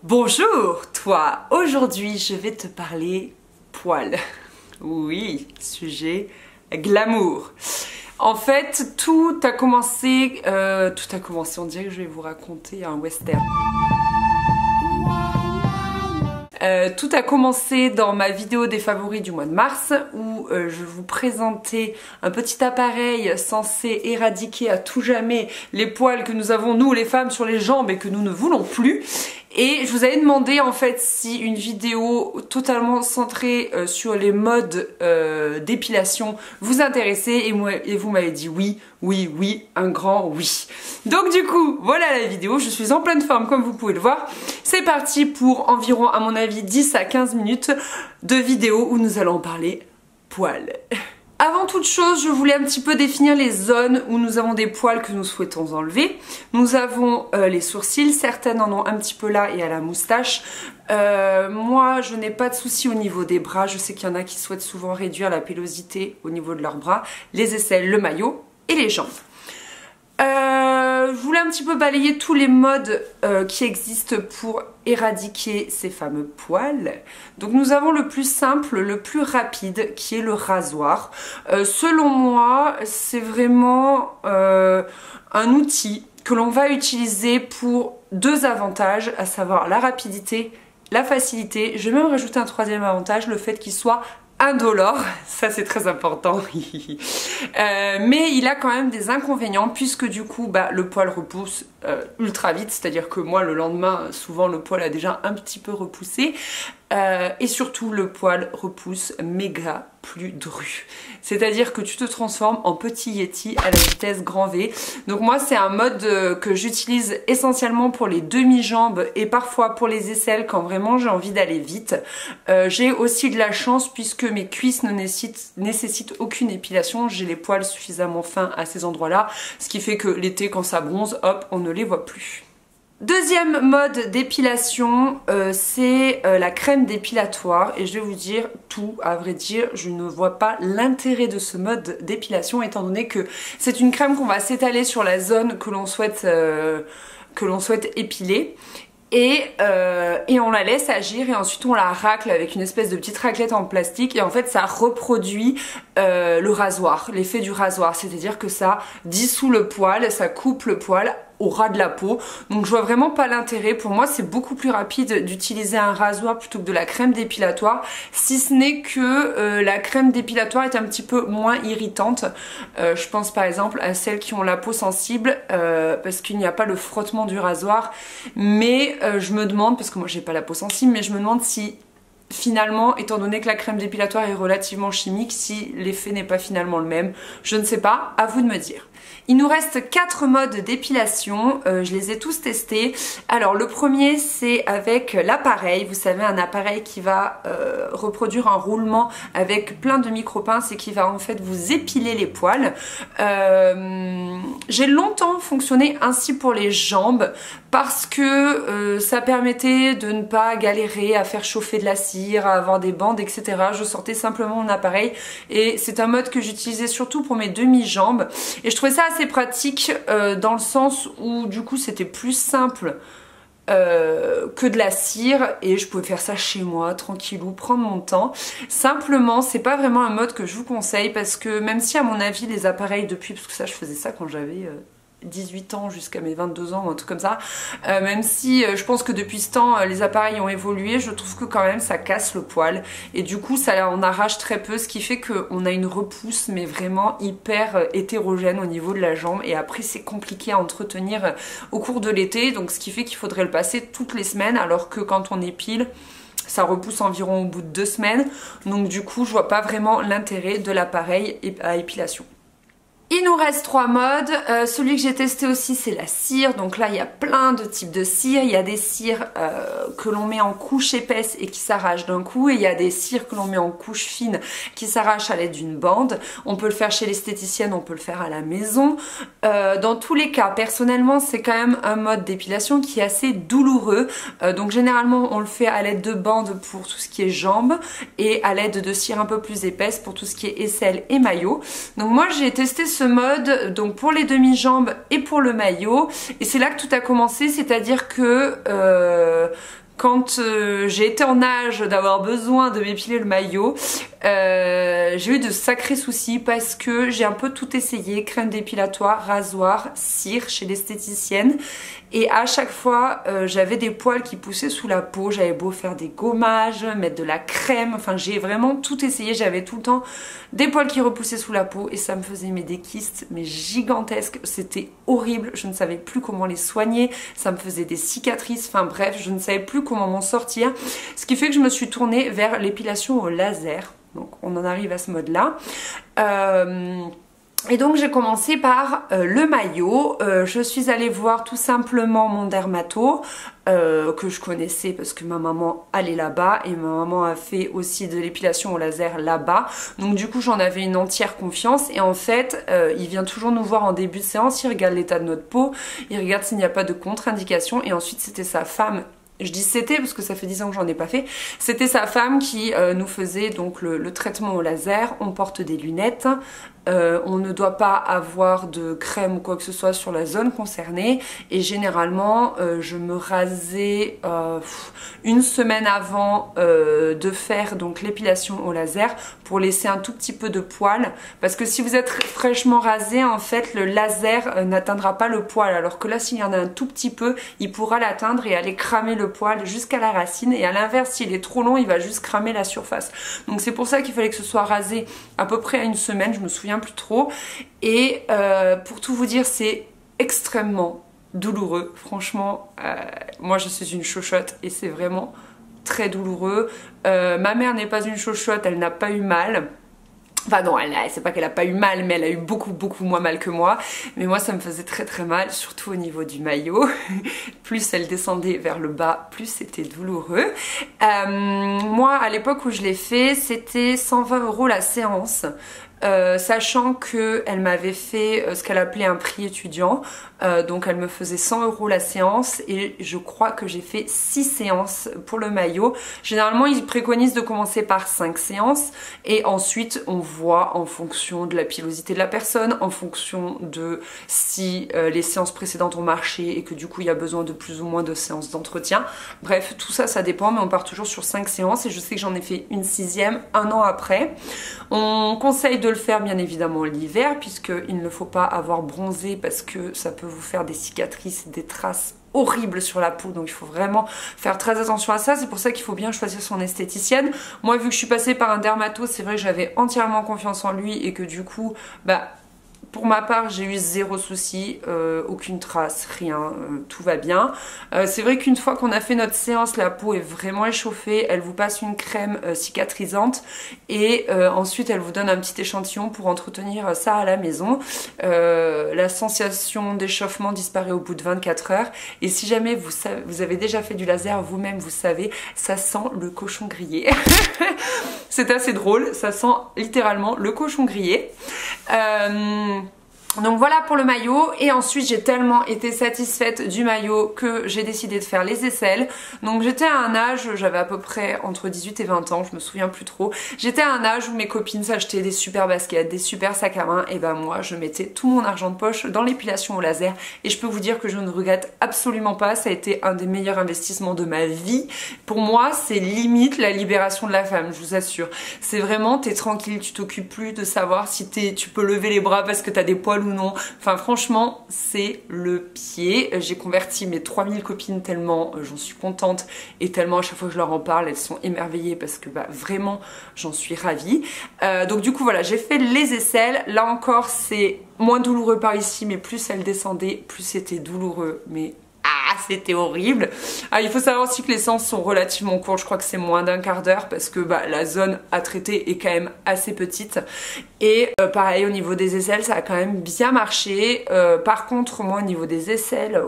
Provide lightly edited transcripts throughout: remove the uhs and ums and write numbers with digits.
Bonjour toi, aujourd'hui je vais te parler poils. Oui, sujet glamour. En fait, tout a commencé, on dirait que je vais vous raconter un western. Tout a commencé dans ma vidéo des favoris du mois de mars où je vous présentais un petit appareil censé éradiquer à tout jamais les poils que nous avons nous les femmes sur les jambes et que nous ne voulons plus. Et je vous avais demandé en fait si une vidéo totalement centrée sur les modes d'épilation vous intéressait et vous m'avez dit oui, oui, oui, un grand oui. Donc du coup, voilà la vidéo, je suis en pleine forme comme vous pouvez le voir. C'est parti pour environ à mon avis 10 à 15 minutes de vidéo où nous allons parler poils. Avant toute chose, je voulais un petit peu définir les zones où nous avons des poils que nous souhaitons enlever. Nous avons les sourcils, certaines en ont un petit peu là et à la moustache. Moi, je n'ai pas de souci au niveau des bras. Je sais qu'il y en a qui souhaitent souvent réduire la pilosité au niveau de leurs bras, les aisselles, le maillot et les jambes. Je voulais un petit peu balayer tous les modes qui existent pour éradiquer ces fameux poils. Donc nous avons le plus simple, le plus rapide qui est le rasoir. Selon moi, c'est vraiment un outil que l'on va utiliser pour deux avantages, à savoir la rapidité, la facilité. Je vais même rajouter un troisième avantage, le fait qu'il soit indolore, ça c'est très important. Mais il a quand même des inconvénients puisque du coup le poil repousse ultra vite, c'est-à-dire que moi le lendemain souvent le poil a déjà un petit peu repoussé et surtout le poil repousse méga plus dru, c'est-à-dire que tu te transformes en petit yeti à la vitesse grand V. Donc moi c'est un mode que j'utilise essentiellement pour les demi-jambes et parfois pour les aisselles quand vraiment j'ai envie d'aller vite. J'ai aussi de la chance puisque mes cuisses ne nécessitent aucune épilation, j'ai les poils suffisamment fins à ces endroits-là, ce qui fait que l'été quand ça bronze, hop, on ne les voit plus. Deuxième mode d'épilation, c'est la crème dépilatoire et je vais vous dire tout, à vrai dire, je ne vois pas l'intérêt de ce mode d'épilation étant donné que c'est une crème qu'on va s'étaler sur la zone que l'on souhaite épiler. Et on la laisse agir et ensuite on la racle avec une espèce de petite raclette en plastique et en fait ça reproduit le rasoir, l'effet du rasoir, c'est-à-dire que ça dissout le poil, ça coupe le poil au ras de la peau. Donc je vois vraiment pas l'intérêt. Pour moi c'est beaucoup plus rapide d'utiliser un rasoir plutôt que de la crème dépilatoire, si ce n'est que la crème dépilatoire est un petit peu moins irritante. Je pense par exemple à celles qui ont la peau sensible parce qu'il n'y a pas le frottement du rasoir, mais je me demande, parce que moi j'ai pas la peau sensible, mais je me demande si finalement, étant donné que la crème dépilatoire est relativement chimique, si l'effet n'est pas finalement le même. Je ne sais pas, à vous de me dire. Il nous reste 4 modes d'épilation, je les ai tous testés. Alors le premier c'est avec l'appareil, vous savez un appareil qui va reproduire un roulement avec plein de micro-pinces et qui va en fait vous épiler les poils. J'ai longtemps fonctionné ainsi pour les jambes parce que ça permettait de ne pas galérer à faire chauffer de la cire, à avoir des bandes, etc. Je sortais simplement mon appareil et c'est un mode que j'utilisais surtout pour mes demi-jambes et je trouvais ça assez pratique dans le sens où du coup c'était plus simple que de la cire et je pouvais faire ça chez moi tranquillou, prendre mon temps. Simplement c'est pas vraiment un mode que je vous conseille parce que même si à mon avis les appareils depuis, parce que ça je faisais ça quand j'avais 18 ans jusqu'à mes 22 ans, un truc comme ça, même si je pense que depuis ce temps les appareils ont évolué, je trouve que quand même ça casse le poil et du coup ça en arrache très peu, ce qui fait qu'on a une repousse mais vraiment hyper hétérogène au niveau de la jambe et après c'est compliqué à entretenir au cours de l'été, donc ce qui fait qu'il faudrait le passer toutes les semaines alors que quand on épile ça repousse environ au bout de 2 semaines, donc du coup je vois pas vraiment l'intérêt de l'appareil à épilation. Il nous reste 3 modes, celui que j'ai testé aussi c'est la cire, donc là il y a plein de types de cire, il y a des cires que l'on met en couche épaisse et qui s'arrachent d'un coup et il y a des cires que l'on met en couche fine qui s'arrachent à l'aide d'une bande. On peut le faire chez l'esthéticienne, on peut le faire à la maison. Dans tous les cas, personnellement c'est quand même un mode d'épilation qui est assez douloureux, donc généralement on le fait à l'aide de bandes pour tout ce qui est jambes et à l'aide de cire un peu plus épaisse pour tout ce qui est aisselle et maillot. Donc moi j'ai testé ce mode donc pour les demi-jambes et pour le maillot et c'est là que tout a commencé, c'est-à-dire que quand j'ai été en âge d'avoir besoin de m'épiler le maillot, j'ai eu de sacrés soucis parce que j'ai un peu tout essayé, crème dépilatoire, rasoir, cire chez l'esthéticienne, et à chaque fois j'avais des poils qui poussaient sous la peau. J'avais beau faire des gommages, mettre de la crème, enfin j'ai vraiment tout essayé, j'avais tout le temps des poils qui repoussaient sous la peau et ça me faisait des kystes mais gigantesques, c'était horrible, je ne savais plus comment les soigner, ça me faisait des cicatrices, enfin bref, je ne savais plus comment m'en sortir, ce qui fait que je me suis tournée vers l'épilation au laser. Donc on en arrive à ce mode là. Et donc j'ai commencé par le maillot. Je suis allée voir tout simplement mon dermato que je connaissais parce que ma maman allait là-bas et ma maman a fait aussi de l'épilation au laser là-bas. Donc du coup j'en avais une entière confiance et en fait il vient toujours nous voir en début de séance, il regarde l'état de notre peau, il regarde s'il n'y a pas de contre-indication et ensuite c'était sa femme. Je dis c'était parce que ça fait 10 ans que j'en ai pas fait. C'était sa femme qui nous faisait donc le traitement au laser. On porte des lunettes. On ne doit pas avoir de crème ou quoi que ce soit sur la zone concernée. Et généralement, je me rasais une semaine avant de faire donc l'épilation au laser pour laisser un tout petit peu de poil. Parce que si vous êtes fraîchement rasé, en fait, le laser n'atteindra pas le poil. Alors que là, s'il y en a un tout petit peu, il pourra l'atteindre et aller cramer le poil jusqu'à la racine, et à l'inverse s'il est trop long il va juste cramer la surface. Donc c'est pour ça qu'il fallait que ce soit rasé à peu près à une semaine, je me souviens plus trop. Et pour tout vous dire, c'est extrêmement douloureux, franchement. Moi je suis une chochotte et c'est vraiment très douloureux. Ma mère n'est pas une chochotte, elle n'a pas eu mal. Enfin non, c'est pas qu'elle a pas eu mal, mais elle a eu beaucoup moins mal que moi. Mais moi ça me faisait très mal, surtout au niveau du maillot. Plus elle descendait vers le bas, plus c'était douloureux. Moi à l'époque où je l'ai fait, c'était 120 € la séance. Sachant qu'elle m'avait fait ce qu'elle appelait un prix étudiant, donc elle me faisait 100 € la séance et je crois que j'ai fait 6 séances pour le maillot. Généralement ils préconisent de commencer par 5 séances et ensuite on voit en fonction de la pilosité de la personne, en fonction de si les séances précédentes ont marché et que du coup il y a besoin de plus ou moins de séances d'entretien. Bref, tout ça ça dépend, mais on part toujours sur 5 séances et je sais que j'en ai fait une 6e un an après. On conseille de le faire bien évidemment l'hiver puisqu'il ne faut pas avoir bronzé parce que ça peut vous faire des cicatrices, des traces horribles sur la peau, donc il faut vraiment faire très attention à ça. C'est pour ça qu'il faut bien choisir son esthéticienne. Moi vu que je suis passée par un dermato, c'est vrai que j'avais entièrement confiance en lui et que du coup pour ma part j'ai eu 0 souci, aucune trace, rien, tout va bien. C'est vrai qu'une fois qu'on a fait notre séance, la peau est vraiment échauffée, elle vous passe une crème cicatrisante et ensuite elle vous donne un petit échantillon pour entretenir ça à la maison. La sensation d'échauffement disparaît au bout de 24 heures et si jamais vous avez déjà fait du laser vous-même, vous savez, ça sent le cochon grillé. C'est assez drôle, ça sent littéralement le cochon grillé. Donc voilà pour le maillot, et ensuite j'ai tellement été satisfaite du maillot que j'ai décidé de faire les aisselles. Donc j'étais à un âge, j'avais à peu près entre 18 et 20 ans, je me souviens plus trop. J'étais à un âge où mes copines s'achetaient des super baskets, des super sacs à main, et ben moi je mettais tout mon argent de poche dans l'épilation au laser et je peux vous dire que je ne regrette absolument pas, ça a été un des meilleurs investissements de ma vie. Pour moi c'est limite la libération de la femme, je vous assure. C'est vraiment, t'es tranquille, tu t'occupes plus de savoir si tu peux lever les bras parce que t'as des poils ou non. Enfin franchement c'est le pied. J'ai converti mes 3000 copines tellement j'en suis contente et tellement à chaque fois que je leur en parle elles sont émerveillées parce que vraiment j'en suis ravie. Donc du coup voilà, j'ai fait les aisselles. Là encore c'est moins douloureux par ici, mais plus elle descendait plus c'était douloureux, mais c'était horrible. Il faut savoir aussi que les séances sont relativement courtes, je crois que c'est moins d'un quart d'heure parce que la zone à traiter est quand même assez petite. Et pareil au niveau des aisselles ça a quand même bien marché. Par contre moi au niveau des aisselles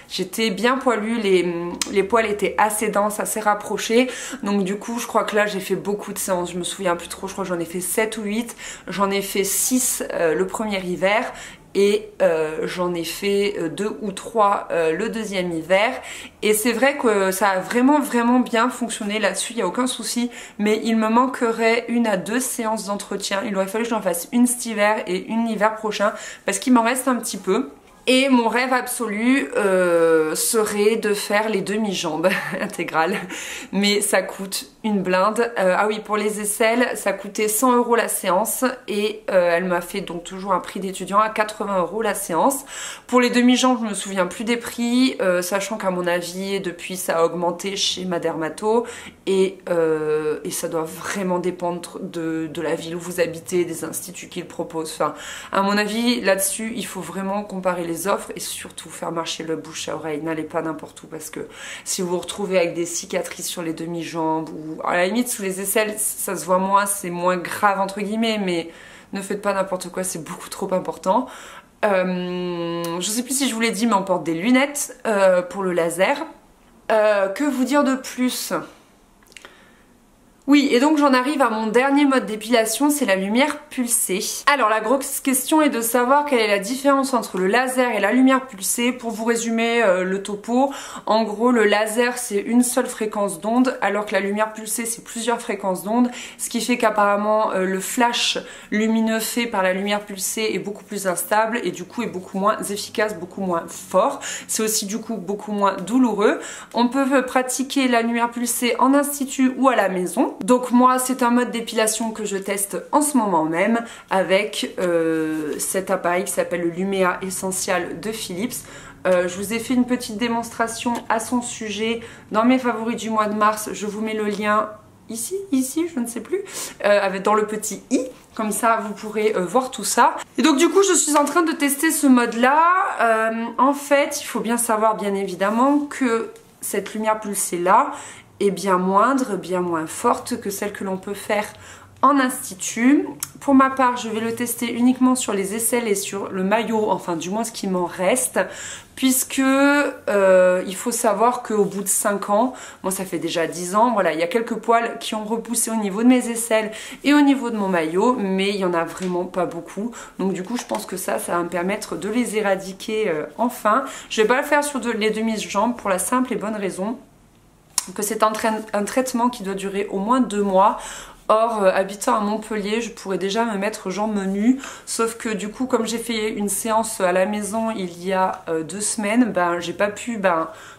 j'étais bien poilue, les poils étaient assez denses, assez rapprochés, donc du coup je crois que là j'ai fait beaucoup de séances, je me souviens plus trop, je crois que j'en ai fait 7 ou 8, j'en ai fait 6 le premier hiver et j'en ai fait 2 ou 3 le deuxième hiver, et c'est vrai que ça a vraiment bien fonctionné là-dessus, il n'y a aucun souci, mais il me manquerait 1 à 2 séances d'entretien. Il aurait fallu que j'en fasse une cet hiver et une l'hiver prochain parce qu'il m'en reste un petit peu. Et mon rêve absolu serait de faire les demi-jambes intégrales, mais ça coûte une blinde. Ah oui, pour les aisselles, ça coûtait 100 € la séance et elle m'a fait donc toujours un prix d'étudiant à 80 € la séance. Pour les demi-jambes, je me souviens plus des prix, sachant qu'à mon avis, depuis ça a augmenté chez ma dermato et ça doit vraiment dépendre de la ville où vous habitez, des instituts qu'ils proposent. Enfin, à mon avis, là-dessus, il faut vraiment comparer les offres et surtout faire marcher le bouche à oreille. N'allez pas n'importe où parce que si vous vous retrouvez avec des cicatrices sur les demi-jambes ou à la limite sous les aisselles, ça se voit moins, c'est moins grave entre guillemets, mais ne faites pas n'importe quoi, c'est beaucoup trop important. Je sais plus si je vous l'ai dit, mais on porte des lunettes pour le laser. Que vous dire de plus ? Oui, et donc j'en arrive à mon dernier mode d'épilation, c'est la lumière pulsée. Alors la grosse question est de savoir quelle est la différence entre le laser et la lumière pulsée. Pour vous résumer le topo, en gros le laser c'est une seule fréquence d'onde, alors que la lumière pulsée c'est plusieurs fréquences d'onde, ce qui fait qu'apparemment le flash lumineux fait par la lumière pulsée est beaucoup plus instable et du coup est beaucoup moins efficace, beaucoup moins fort. C'est aussi du coup beaucoup moins douloureux. On peut pratiquer la lumière pulsée en institut ou à la maison. Donc moi c'est un mode d'épilation que je teste en ce moment même avec cet appareil qui s'appelle le Lumea Essential de Philips. Je vous ai fait une petite démonstration à son sujet dans mes favoris du mois de mars. Je vous mets le lien ici, je ne sais plus, dans le petit i. Comme ça, vous pourrez voir tout ça. Et donc du coup, je suis en train de tester ce mode-là. En fait, il faut bien savoir, bien évidemment, que cette lumière pulsée-là est bien moindre, bien moins forte que celle que l'on peut faire en institut. Pour ma part, je vais le tester uniquement sur les aisselles et sur le maillot, enfin du moins ce qui m'en reste, puisque il faut savoir qu'au bout de 5 ans, moi ça fait déjà 10 ans, voilà, il y a quelques poils qui ont repoussé au niveau de mes aisselles et au niveau de mon maillot, mais il y en a vraiment pas beaucoup. Donc du coup, je pense que ça va me permettre de les éradiquer enfin. Je vais pas le faire sur les demi-jambes pour la simple et bonne raison que c'est un traitement qui doit durer au moins 2 mois. Or, habitant à Montpellier, je pourrais déjà me mettre jambes nues, sauf que du coup, comme j'ai fait une séance à la maison il y a 2 semaines, j'ai pas pu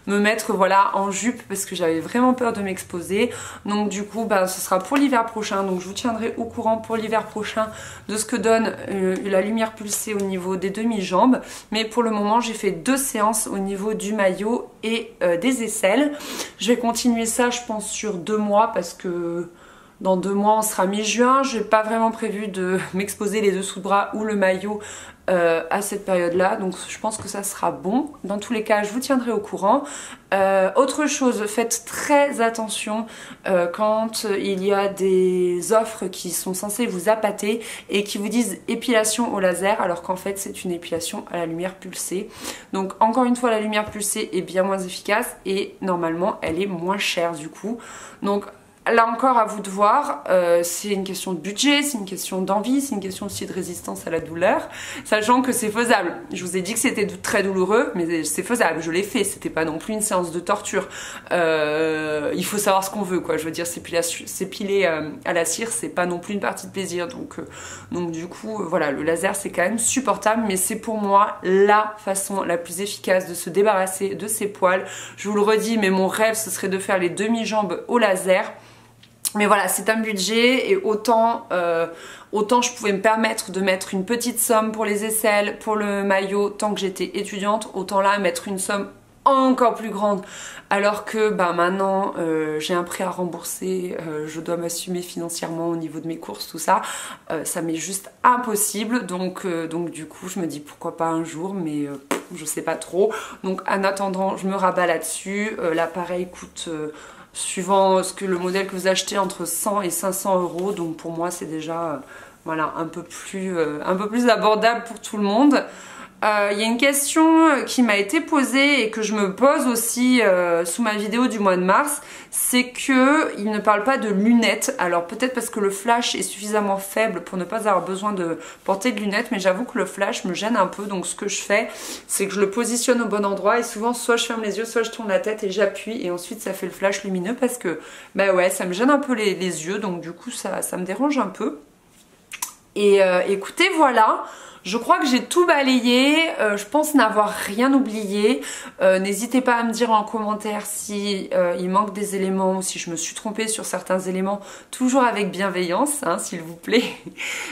me mettre voilà en jupe parce que j'avais vraiment peur de m'exposer. Donc du coup, ce sera pour l'hiver prochain. Donc je vous tiendrai au courant pour l'hiver prochain de ce que donne la lumière pulsée au niveau des demi-jambes. Mais pour le moment, j'ai fait 2 séances au niveau du maillot et des aisselles. Je vais continuer ça, je pense, sur 2 mois parce que dans 2 mois, on sera mi-juin. Je n'ai pas vraiment prévu de m'exposer les dessous de bras ou le maillot à cette période-là. Donc je pense que ça sera bon. Dans tous les cas, je vous tiendrai au courant. Autre chose, faites très attention quand il y a des offres qui sont censées vous appâter et qui vous disent épilation au laser alors qu'en fait c'est une épilation à la lumière pulsée. Donc encore une fois, la lumière pulsée est bien moins efficace et normalement elle est moins chère du coup. Donc là encore, à vous de voir, c'est une question de budget, c'est une question d'envie, c'est une question aussi de résistance à la douleur, sachant que c'est faisable. Je vous ai dit que c'était très douloureux, mais c'est faisable, je l'ai fait, c'était pas non plus une séance de torture. Il faut savoir ce qu'on veut, quoi. Je veux dire, s'épiler à la cire, c'est pas non plus une partie de plaisir, donc du coup, voilà, le laser c'est quand même supportable, mais c'est pour moi la façon la plus efficace de se débarrasser de ces poils. Je vous le redis, mais mon rêve ce serait de faire les demi-jambes au laser. Mais voilà, c'est un budget et autant je pouvais me permettre de mettre une petite somme pour les aisselles, pour le maillot tant que j'étais étudiante, autant là mettre une somme encore plus grande alors que maintenant j'ai un prêt à rembourser, je dois m'assumer financièrement au niveau de mes courses, tout ça, ça m'est juste impossible. Donc du coup je me dis pourquoi pas un jour, mais je sais pas trop. Donc en attendant, je me rabats là-dessus. L'appareil coûte suivant le modèle que vous achetez entre 100 et 500 €, donc pour moi c'est déjà voilà, un peu plus abordable pour tout le monde. Il y a une question qui m'a été posée et que je me pose aussi sous ma vidéo du mois de mars, c'est que il ne parle pas de lunettes. Alors peut-être parce que le flash est suffisamment faible pour ne pas avoir besoin de porter de lunettes, mais j'avoue que le flash me gêne un peu. Donc ce que je fais, c'est que je le positionne au bon endroit et souvent soit je ferme les yeux, soit je tourne la tête et j'appuie et ensuite ça fait le flash lumineux parce que ouais, ça me gêne un peu les yeux, donc du coup ça me dérange un peu. Et écoutez, voilà. Je crois que j'ai tout balayé, je pense n'avoir rien oublié. N'hésitez pas à me dire en commentaire si il manque des éléments ou si je me suis trompée sur certains éléments, toujours avec bienveillance, hein, s'il vous plaît.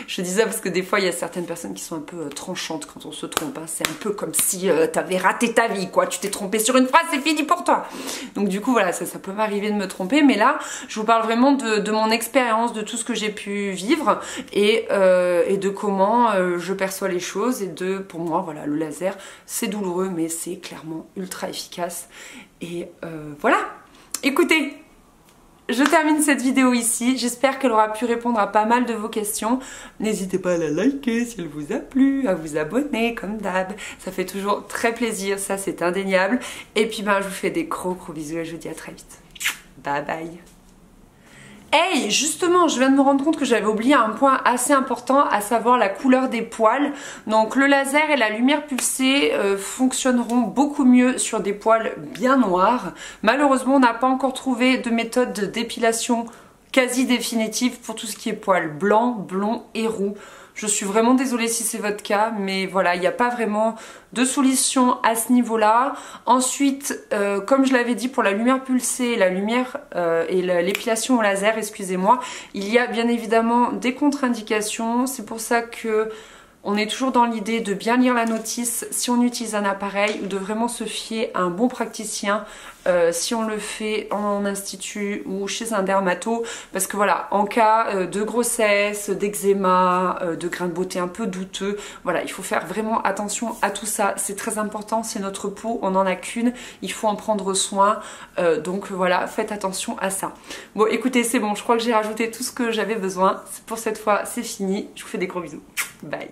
Je dis ça parce que des fois il y a certaines personnes qui sont un peu tranchantes quand on se trompe, hein. C'est un peu comme si t'avais raté ta vie, quoi. Tu t'es trompé sur une phrase, c'est fini pour toi. Donc du coup voilà, ça peut m'arriver de me tromper, mais là je vous parle vraiment de mon expérience, de tout ce que j'ai pu vivre et de comment je perçois les choses et pour moi voilà, le laser c'est douloureux mais c'est clairement ultra efficace et voilà. Écoutez, je termine cette vidéo ici, j'espère qu'elle aura pu répondre à pas mal de vos questions. N'hésitez pas à la liker si elle vous a plu, à vous abonner comme d'hab, ça fait toujours très plaisir, ça c'est indéniable. Et puis ben je vous fais des gros bisous et je vous dis à très vite. Bye bye. Hey, justement, je viens de me rendre compte que j'avais oublié un point assez important, à savoir la couleur des poils. Donc le laser et la lumière pulsée fonctionneront beaucoup mieux sur des poils bien noirs. Malheureusement, on n'a pas encore trouvé de méthode d'épilation quasi définitive pour tout ce qui est poils blancs, blonds et roux. Je suis vraiment désolée si c'est votre cas, mais voilà, il n'y a pas vraiment de solution à ce niveau-là. Ensuite, comme je l'avais dit pour la lumière pulsée, la lumière et l'épilation au laser, excusez-moi, il y a bien évidemment des contre-indications. C'est pour ça que on est toujours dans l'idée de bien lire la notice si on utilise un appareil ou de vraiment se fier à un bon praticien si on le fait en institut ou chez un dermato, parce que voilà, en cas de grossesse, d'eczéma, de grains de beauté un peu douteux, voilà, il faut faire vraiment attention à tout ça, c'est très important, c'est notre peau, on n'en a qu'une, il faut en prendre soin, donc voilà, faites attention à ça. Bon écoutez, c'est bon, je crois que j'ai rajouté tout ce que j'avais besoin, pour cette fois c'est fini, je vous fais des gros bisous, bye.